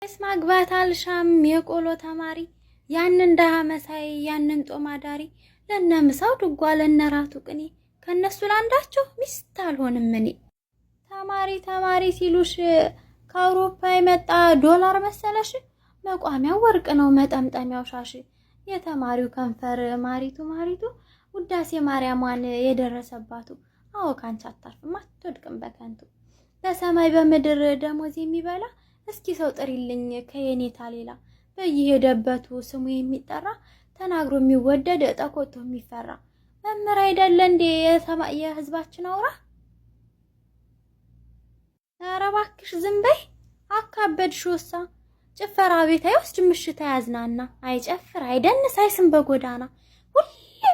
ማግባት አልሻም የቆሎ ተማሪ ያንን ደሃ መሳይ ያንን ጦማዳሪ ለነምሳው ድጓ ለነራቱ ቅኔ ከነሱ ላንዳቸው ሚስት አልሆንም እኔ። ተማሪ ሲሉሽ ከአውሮፓ የመጣ ዶላር መሰለሽ? መቋሚያው ወርቅ ነው መጠምጠሚያው ሻሽ። የተማሪው ከንፈር ማሪቱ ውዳሴ ማርያሟን የደረሰባቱ አዎ ካንቺ አታርፍም አትወድቅም በከንቱ። በሰማይ በምድር ደሞዝ የሚበላ እስኪ ሰው ጥሪልኝ ከየኔታ ሌላ። በየሄደበቱ ስሙ የሚጠራ ተናግሮ የሚወደድ ተቆጥቶ የሚፈራ መምህር አይደለ እንዴ የህዝባችን አውራ? ኧረ እባክሽ ዝም በይ አካበድሽውሳ። ጭፈራ ቤት አይወስድ ምሽት ያዝናና አይጨፍር አይደንስ አይስም በጎዳና ሁሌ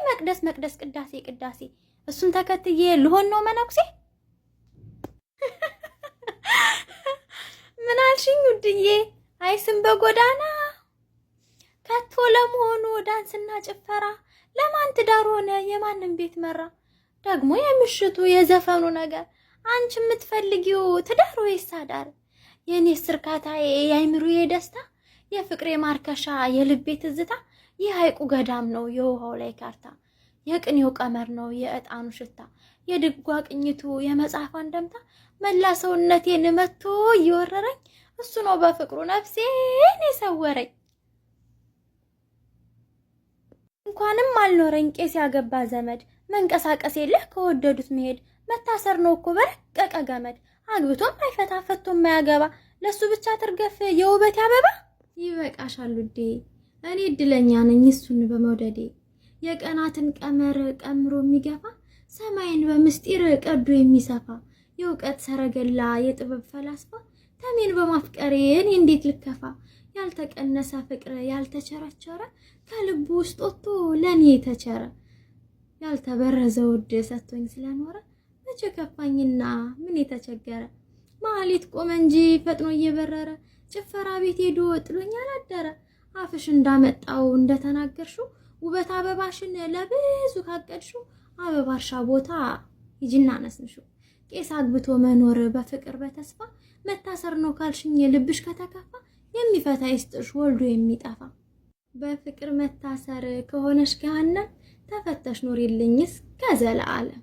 መቅደስ ቅዳሴ እሱን ተከትዬ ልሆን ነው መነኩሴ። ምን አልሽኝ ውድዬ? አይስም በጎዳና ከቶ ለመሆኑ ዳንስና ጭፈራ ለማን ትዳር ሆነ የማንን ቤት መራ? ደግሞ የምሽቱ የዘፈኑ ነገር አንቺ የምትፈልጊው ትዳር ወይስ አዳር? የኔ ስርካታዬ የአይምሮዬ ደስታ የፍቅሬ ማርከሻ የልቤ ትዝታ የሐይቁ ገዳም ነው የውሃው ላይ ካርታ የቅኔው ቀመር ነው የእጣኑ ሽታ የድጓ ቅኝቱ የመጽሐፍ አንደምታ መላ ሰውነቴን መጥቶ እየወረረኝ እሱ ነው በፍቅሩ ነፍሴን የሰወረኝ። እንኳንም አልኖረኝ ቄስ ያገባ ዘመድ መንቀሳቀስ የለህ ከወደዱት መሄድ መታሰር ነው እኮ በረቀቀ ገመድ አግብቶም አይፈታ ፈቶም ማያገባ ለሱ ብቻ ትርገፍ የውበት ያበባ። ይበቃሻል ውዴ እኔ እድለኛ ነኝ እሱን በመውደዴ የቀናትን ቀመር ቀምሮ የሚገፋ ሰማይን በምስጢር ቀዶ የሚሰፋ የእውቀት ሰረገላ የጥበብ ፈላስፋ ተሜን በማፍቀሬ እኔ እንዴት ልከፋ? ያልተቀነሰ ፍቅር ያልተቸረቸረ ከልቡ ውስጥ ወጥቶ ለኔ ተቸረ ያልተበረዘ ውድ ሰጥቶኝ ስለኖረ መቼ ከፋኝና ምን የተቸገረ? ማህሌት ቆመ እንጂ ፈጥኖ እየበረረ ጭፈራ ቤት ሄዶ ጥሎኛል አደረ። አፍሽ እንዳመጣው እንደተናገርሽው ውበት አበባሽን ለብዙ ካቀድሽው አበባ እርሻ ቦታ ሂጂና ነስንሽው። ቄስ አግብቶ መኖር በፍቅር በተስፋ መታሰር ነው ካልሽኝ ልብሽ ከተከፋ የሚፈታ ይስጥሽ ወልዶ የሚጠፋ። በፍቅር መታሰር ከሆነሽ ገሃነም ተፈተሽ ኑሪልኝ እስከ ዘላለም።